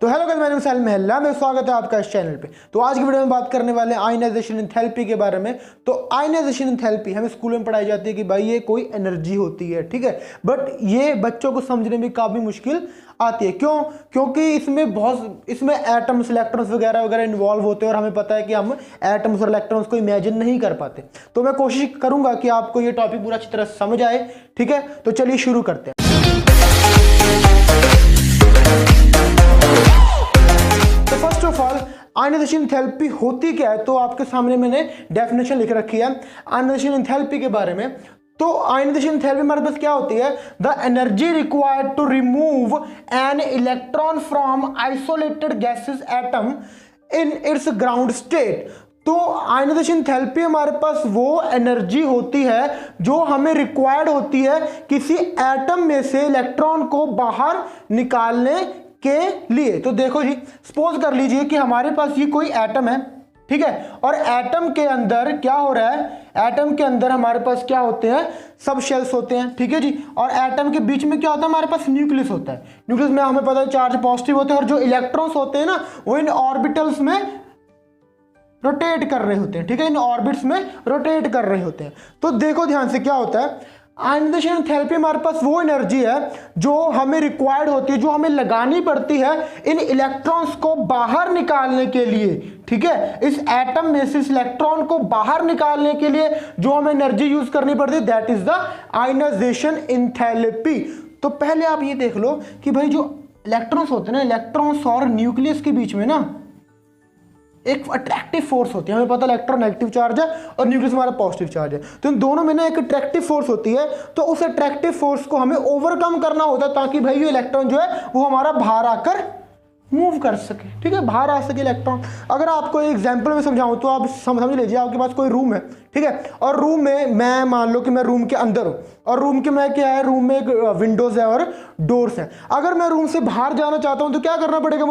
तो hello guys, मेरा नाम साहिल महला में स्वागत है आपका इस चैनल पे। तो आज की वीडियो में बात करने वाले हैं आयनाइजेशन एंथैल्पी के बारे में। तो आयनाइजेशन एंथैल्पी हमें स्कूल में पढ़ाई जाती है कि भाई ये कोई एनर्जी होती है, ठीक है। बट ये बच्चों को समझने में काफ़ी मुश्किल आती है। क्यों? क्योंकि इसमें एटम्स, इलेक्ट्रॉन्स वगैरह वगैरह इन्वॉल्व होते हैं और हमें पता है कि हम एटम्स और इलेक्ट्रॉन्स को इमेजिन नहीं कर पाते। तो मैं कोशिश करूंगा कि आपको ये टॉपिक पूरा अच्छी तरह समझ आए, ठीक है। तो चलिए शुरू करते हैं। First of all, ionisation enthalpy होती क्या है? तो आपके सामने मैंने डेफिनेशन लिख रखी है आयनाइजेशन एंथैल्पी के बारे में। तो आयनाइजेशन एंथैल्पी हमारे पास क्या होती है? The energy required to remove an electron from isolated gaseous atom in its ground state. तो आयनाइजेशन एंथैल्पी हमारे पास वो एनर्जी होती है जो हमें रिक्वायर्ड होती है किसी एटम में से इलेक्ट्रॉन को बाहर निकालने के लिए। तो देखो जी, सपोज कर लीजिए कि हमारे पास ये कोई एटम है, ठीक है, और एटम के अंदर क्या हो रहा है? एटम के अंदर हमारे पास क्या होते हैं? सब शेल्स होते हैं, ठीक है जी। और एटम के बीच में क्या होता है? हमारे पास न्यूक्लियस होता है। न्यूक्लियस में हमें पता है चार्ज पॉजिटिव होते हैं और जो इलेक्ट्रॉन्स होते हैं ना, वो इन ऑर्बिटल्स में रोटेट कर रहे होते हैं, ठीक है, इन ऑर्बिट्स में रोटेट कर रहे होते हैं। तो देखो ध्यान से क्या होता है, आयनाइजेशन एंथैल्पी हमारे पास वो एनर्जी है जो हमें रिक्वायर्ड होती है, जो हमें लगानी पड़ती है इन इलेक्ट्रॉन्स को बाहर निकालने के लिए, ठीक है। इस एटम में से इस इलेक्ट्रॉन को बाहर निकालने के लिए जो हमें एनर्जी यूज करनी पड़ती है, that is the ionisation enthalpy. तो पहले आप ये देख लो कि भाई जो इलेक्ट्रॉन्स होते हैं ना, इलेक्ट्रॉन्स और न्यूक्लियस के बीच में ना एक अट्रैक्टिव फोर्स होती है। हमें पता है इलेक्ट्रॉन नेगेटिव चार्ज है और न्यूक्लियस हमारा पॉजिटिव चार्ज है। तो इन दोनों में ना एक अट्रैक्टिव फोर्स होती है। तो उस अट्रैक्टिव फोर्स को हमें ओवरकम करना होता है ताकि भाई ये इलेक्ट्रॉन जो है वो हमारा बाहर आकर मूव कर सके, ठीक है, बाहर आ सके इलेक्ट्रॉन। अगर आपको एग्जांपल में समझाऊं तो आप समझ लीजिए, आपके पास कोई रूम है, ठीक है, और रूम में मैं मान लो कि मैं रूम के अंदर हूं और रूम के मैं क्या है, रूम में एक विंडोज है और डोर्स है। अगर मैं रूम से बाहर जाना चाहता हूं तो क्या करना पड़ेगा?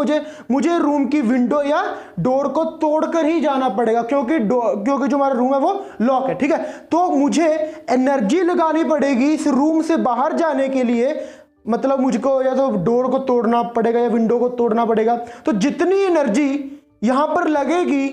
मुझे रूम की विंडो या डोर को तोड़कर ही जाना पड़ेगा, क्योंकि जो हमारा रूम है वो लॉक है, ठीक है। तो मुझे एनर्जी लगानी पड़ेगी इस रूम से बाहर जाने के लिए। मतलब मुझको या तो डोर को तोड़ना पड़ेगा या विंडो को तोड़ना पड़ेगा। तो जितनी एनर्जी यहां पर लगेगी,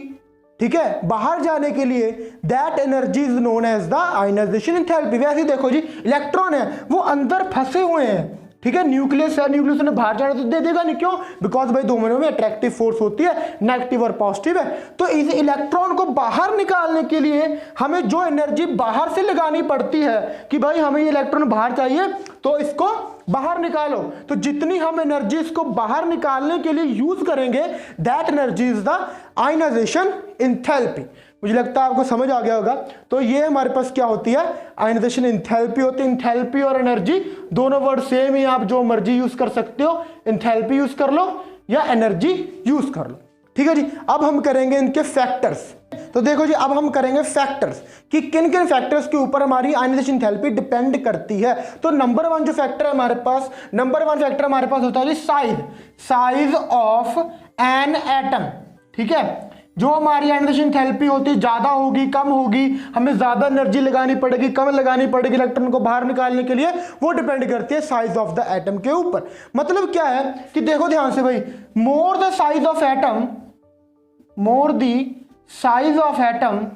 ठीक है, बाहर जाने के लिए, that energy is known as the ionisation enthalpy. वैसे ही देखो जी, इलेक्ट्रॉन है वो अंदर फंसे हुए हैं, ठीक है, न्यूक्लियस है, न्यूक्लियस ने बाहर जाना तो दे देगा नहीं। क्यों? बिकॉज भाई दोनों में अट्रैक्टिव फोर्स होती है, नेगेटिव और पॉजिटिव है। तो इस इलेक्ट्रॉन को बाहर निकालने के लिए हमें जो एनर्जी बाहर से लगानी पड़ती है कि भाई हमें ये इलेक्ट्रॉन बाहर चाहिए तो इसको बाहर निकालो। तो जितनी हम एनर्जी इसको बाहर निकालने के लिए यूज करेंगे, that energy is the ionisation enthalpy. मुझे लगता है आपको समझ आ गया होगा। तो ये हमारे पास क्या होती है? आयनाइजेशन एंथैल्पी होती है। एंथैल्पी और एनर्जी दोनों वर्ड सेम ही, आप जो मर्जी यूज कर सकते हो, एंथैल्पी यूज कर लो या एनर्जी यूज कर लो, ठीक है जी। अब हम करेंगे इनके फैक्टर्स। तो देखो जी, अब हम करेंगे फैक्टर्स कि किन किन फैक्टर्स के ऊपर हमारी आयनाइजेशन एंथैल्पी डिपेंड करती है। तो नंबर वन जो फैक्टर है हमारे पास, नंबर वन फैक्टर हमारे पास होता है साइज ऑफ एन एटम, ठीक है। जो हमारी आयनाइजेशन एंथैल्पी होती है, ज्यादा होगी कम होगी, हमें ज्यादा एनर्जी लगानी पड़ेगी कम लगानी पड़ेगी इलेक्ट्रॉन को बाहर निकालने के लिए, वो डिपेंड करती है साइज ऑफ द एटम के ऊपर। मतलब क्या है कि देखो ध्यान से भाई, more the size of atom, more the size of atom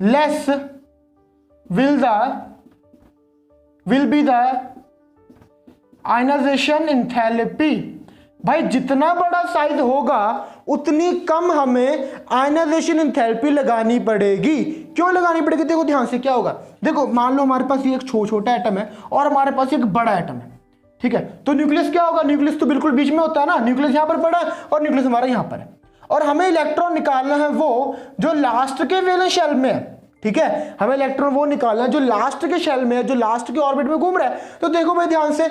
less will be the ionisation enthalpy. भाई जितना बड़ा साइज होगा उतनी कम हमें आयनाइजेशन एंथैल्पी लगानी पड़ेगी। क्यों लगानी पड़ेगी? देखो ध्यान से क्या होगा। देखो मान लो हमारे पास ये एक छोटा एटम है और हमारे पास एक बड़ा एटम है, ठीक है। तो न्यूक्लियस क्या होगा? न्यूक्लियस तो बिल्कुल बीच में होता है ना, न्यूक्लियस यहां पर पड़ा है और न्यूक्लियस हमारा यहां पर है। और हमें इलेक्ट्रॉन निकालना है वो जो लास्ट के वैलेंस शेल में है, ठीक है। हमें इलेक्ट्रॉन वो निकालना है जो लास्ट के शेल में है, जो लास्ट के ऑर्बिट में घूम रहा है। तो देखो भाई ध्यान से,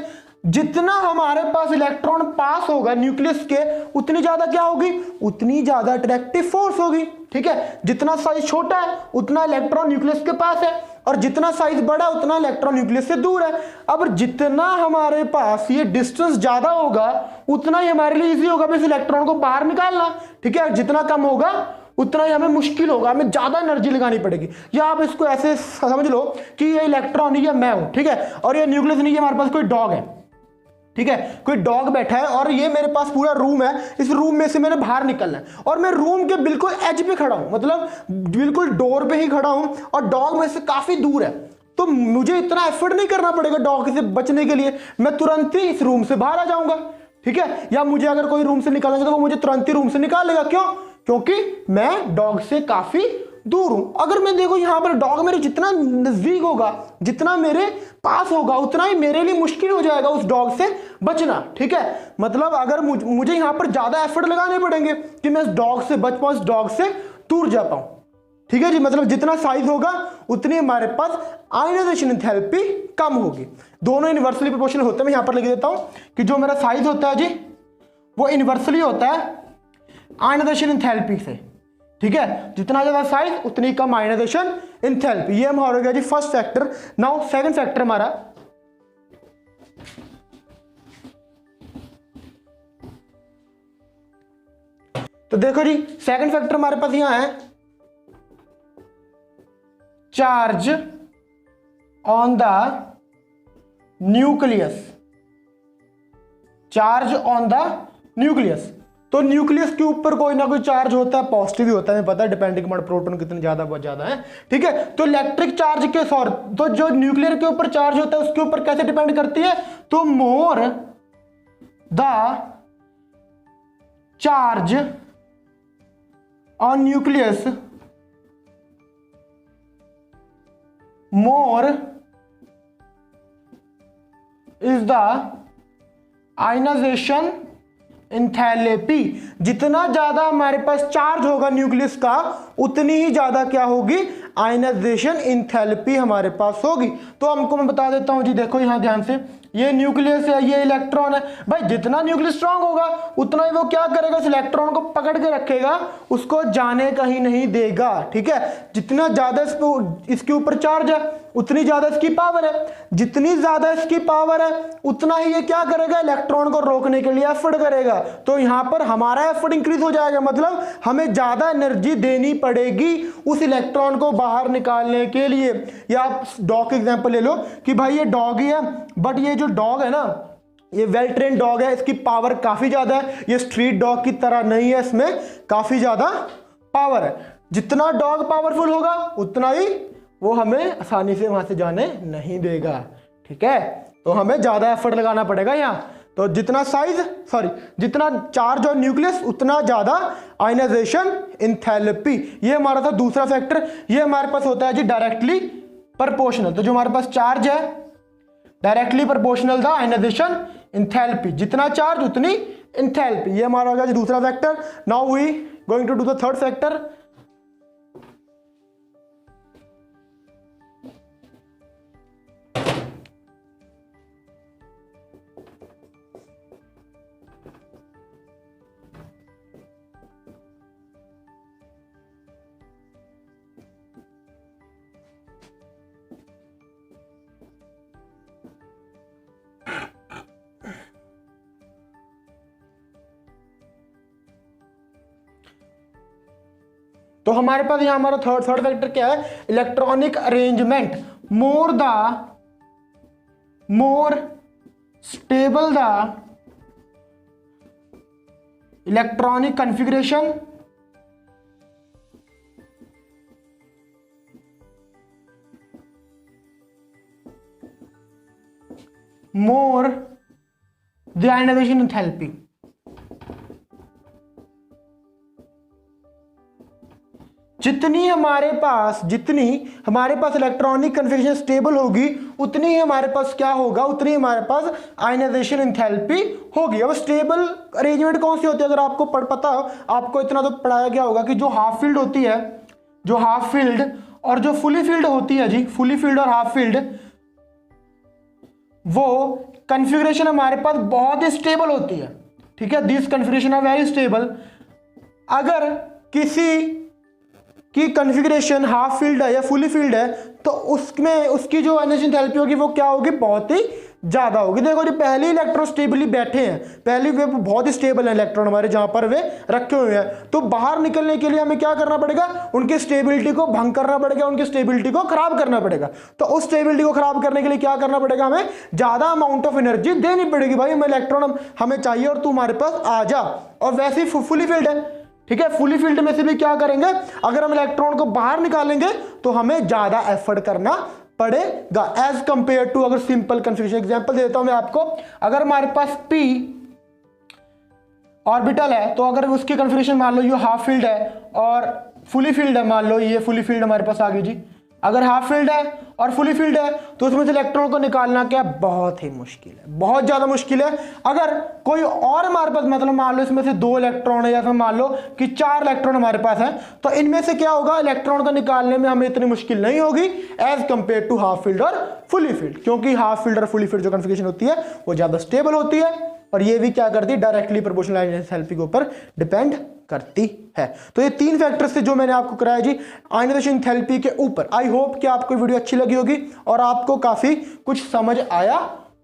जितना हमारे पास इलेक्ट्रॉन पास होगा न्यूक्लियस के, उतनी ज्यादा क्या होगी? उतनी ज्यादा अट्रैक्टिव फोर्स होगी, ठीक है। जितना साइज छोटा है उतना इलेक्ट्रॉन न्यूक्लियस के पास है और जितना साइज बड़ा उतना इलेक्ट्रॉन न्यूक्लियस से दूर है। अब जितना हमारे पास ये डिस्टेंस ज्यादा होगा उतना ही हमारे लिए इजी होगा इस इलेक्ट्रॉन को बाहर निकालना, ठीक है। जितना कम होगा उतना ही हमें मुश्किल होगा, हमें ज़्यादा एनर्जी लगानी पड़ेगी। या आप इसको ऐसे समझ लो कि ये इलेक्ट्रॉन ही है, मैं हूँ, ठीक है, और ये न्यूक्लियस नहीं है, हमारे पास कोई डॉग है, ठीक है, कोई डॉग बैठा है और ये मेरे पास पूरा रूम है, इस रूम में से मैंने बाहर निकलना है और मैं रूम के बिल्कुल एज पे खड़ा हूँ, मतलब बिल्कुल डोर पे ही खड़ा हूँ और डॉग में से काफ़ी दूर है, तो मुझे इतना एफर्ट नहीं करना पड़ेगा डॉग से बचने के लिए, मैं तुरंत ही इस रूम से बाहर आ जाऊंगा, ठीक है। या मुझे अगर कोई रूम से निकालना तो वो मुझे तुरंत ही रूम से निकाल लेगा, क्यों? क्योंकि मैं डॉग से काफी दूर हूं। अगर मैं देखो यहां पर डॉग मेरे जितना नजदीक होगा, जितना मेरे पास होगा, उतना ही मेरे लिए मुश्किल हो जाएगा उस डॉग से बचना, ठीक है। मतलब अगर मुझे यहां पर ज्यादा एफर्ट लगाने पड़ेंगे कि मैं इस डॉग से बच पाऊं, इस डॉग से दूर जा पाऊं, ठीक है जी। मतलब जितना साइज होगा उतनी हमारे पास आयनाइजेशन एंथैल्पी कम होगी। दोनों इनवर्सली प्रोपोर्शनल होते हैं। मैं यहां पर लिख देता हूं कि जो मेरा साइज होता है जी वो इनवर्सली होता है आयनाइजेशन एंथैल्पी से, ठीक है। जितना ज्यादा साइज उतनी कम आयनाइजेशन एंथैल्पी। ये हमारा हो गया जी first factor. Now second factor हमारा, तो देखो जी सेकंड फैक्टर हमारे पास यहां है charge on the nucleus, charge on the nucleus. तो न्यूक्लियस के ऊपर कोई ना कोई चार्ज होता है, पॉजिटिव ही होता है, पता है, डिपेंडिंग अपॉन प्रोटॉन कितने ज्यादा बहुत ज्यादा है, ठीक है। तो इलेक्ट्रिक चार्ज के सॉरी, तो जो न्यूक्लियर के ऊपर चार्ज होता है उसके ऊपर कैसे डिपेंड करती है, तो more the charge on nucleus more is the ionization enthalpy. जितना ज्यादा हमारे पास चार्ज होगा न्यूक्लियस का उतनी ही ज्यादा क्या होगी, आयनाइजेशन एंथैल्पी हमारे पास होगी। तो हमको मैं बता देता हूं जी, देखो यहां ध्यान से, ये न्यूक्लियस है, ये इलेक्ट्रॉन है। भाई जितना न्यूक्लियस स्ट्रांग होगा उतना ही वो क्या करेगा, इस इलेक्ट्रॉन को पकड़ के रखेगा, उसको जाने कहीं नहीं देगा, ठीक है। जितना ज्यादा इसके ऊपर चार्ज है उतनी ज्यादा इसकी पावर है, जितनी ज्यादा इसकी पावर है उतना ही ये क्या करेगा, इलेक्ट्रॉन को रोकने के लिए एफर्ट करेगा। तो यहां पर हमारा एफर्ट इंक्रीज हो जाएगा, मतलब हमें ज्यादा एनर्जी देनी पड़ेगी उस इलेक्ट्रॉन को बाहर निकालने के लिए। या आप डॉग एग्जांपल ले लो कि भाई ये डॉग ही है, बट ये जो डॉग है ना, ये वेल ट्रेन डॉग है, इसकी पावर काफी ज्यादा है, ये स्ट्रीट डॉग की तरह नहीं है, इसमें काफी ज्यादा पावर है। जितना डॉग पावरफुल होगा उतना ही वो हमें आसानी से वहां से जाने नहीं देगा, ठीक है। तो हमें ज्यादा एफर्ट लगाना पड़ेगा यहाँ। तो जितना साइज जितना चार्ज और न्यूक्लियस उतना ज्यादा आयनाइजेशन एंथैल्पी। ये हमारा था दूसरा फैक्टर। ये हमारे पास होता है जी डायरेक्टली प्रोपोर्शनल। तो जो हमारे पास चार्ज है डायरेक्टली प्रोपोर्शनल था आयनाइजेशन एंथैल्पी, जितना चार्ज उतनी एंथैल्पी। ये हमारा हो गया जी दूसरा factor. Now we going to do the third factor. तो हमारे पास यहां हमारा थर्ड फैक्टर क्या है, electronic arrangement. More stable the electronic configuration, more the ionisation enthalpy. जितनी हमारे पास इलेक्ट्रॉनिक कन्फिगरेशन स्टेबल होगी उतनी ही हमारे पास क्या होगा, उतनी हमारे पास आयनाइजेशन एंथैल्पी होगी। अब स्टेबल अरेंजमेंट कौन सी होती है, अगर आपको पता हो, आपको इतना तो पढ़ाया गया होगा कि जो हाफ फील्ड होती है, जो हाफ फील्ड और जो फुली फील्ड होती है जी, फुली फील्ड और हाफ फील्ड, वो कन्फिगरेशन हमारे पास बहुत ही स्टेबल होती है, ठीक है। This configuration are very stable. अगर किसी की कॉन्फ़िगरेशन हाफ फील्ड है या फुली फील्ड है तो उसमें उसकी जो आयनाइजेशन एंथैल्पी होगी वो क्या होगी, बहुत ही ज़्यादा होगी। देखो जी पहले इलेक्ट्रॉन स्टेबली बैठे हैं, पहले वे बहुत ही स्टेबल है इलेक्ट्रॉन हमारे जहाँ पर वे रखे हुए हैं, तो बाहर निकलने के लिए हमें क्या करना पड़ेगा, उनकी स्टेबिलिटी को भंग करना पड़ेगा, उनकी स्टेबिलिटी को खराब करना पड़ेगा। तो उस स्टेबिलिटी को खराब करने के लिए क्या करना पड़ेगा, हमें ज़्यादा अमाउंट ऑफ एनर्जी देनी पड़ेगी। भाई हमें इलेक्ट्रॉन हमें चाहिए और तू हमारे पास आ जा। और वैसे ही फुली फील्ड है, ठीक है, फुली फील्ड में से भी क्या करेंगे, अगर हम इलेक्ट्रॉन को बाहर निकालेंगे तो हमें ज्यादा एफर्ट करना पड़ेगा एज कंपेयर टू, अगर सिंपल कन्फिग्रेशन एग्जांपल देता हूं मैं आपको, अगर हमारे पास p ऑर्बिटल है तो अगर उसकी कन्फिग्रेशन मान लो ये हाफ फील्ड है और फुली फील्ड है, मान लो ये फुली फील्ड हमारे पास आ गई जी, अगर हाफ फील्ड है और फुली फील्ड है तो उसमें से इलेक्ट्रॉन को निकालना क्या बहुत ही मुश्किल है, बहुत ज्यादा मुश्किल है। अगर कोई और हमारे पास मतलब मान लो इसमें से 2 इलेक्ट्रॉन है या फिर मान लो कि 4 इलेक्ट्रॉन हमारे पास है, तो इनमें से क्या होगा, इलेक्ट्रॉन को निकालने में हमें इतनी मुश्किल नहीं होगी as compare to half filled और फुली फील्ड, क्योंकि हाफ फील्ड और फुली फील्ड जो कन्फिग्रेशन होती है वो ज्यादा स्टेबल होती है और ये भी क्या करती है, डायरेक्टली प्रोपोर्शनल एंथैल्पी के ऊपर डिपेंड करती है। तो ये 3 फैक्टर्स थे जो मैंने आपको कराया जी आयनाइजेशन एंथैल्पी के ऊपर। आई होप कि आपको वीडियो अच्छी लगी होगी और आपको काफी कुछ समझ आया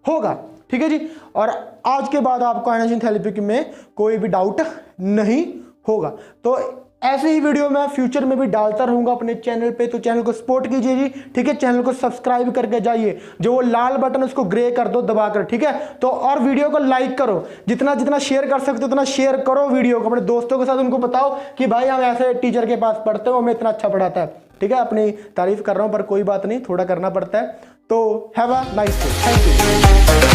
होगा, ठीक है जी। और आज के बाद आपको आयनाइजेशन एंथैल्पी में कोई भी डाउट नहीं होगा। तो ऐसे ही वीडियो मैं फ्यूचर में भी डालता रहूंगा अपने चैनल पे, तो चैनल को सपोर्ट कीजिए जी, ठीक है। चैनल को सब्सक्राइब करके जाइए, जो वो लाल बटन उसको ग्रे कर दो दबाकर, ठीक है। तो और वीडियो को लाइक करो, जितना जितना शेयर कर सकते हो उतना शेयर करो वीडियो को अपने दोस्तों के साथ, उनको बताओ कि भाई हम ऐसे टीचर के पास पढ़ते हो, हमें इतना अच्छा पढ़ाता है, ठीक है। अपनी तारीफ कर रहा हूं पर कोई बात नहीं, थोड़ा करना पड़ता है। तो have a nice day, thank you.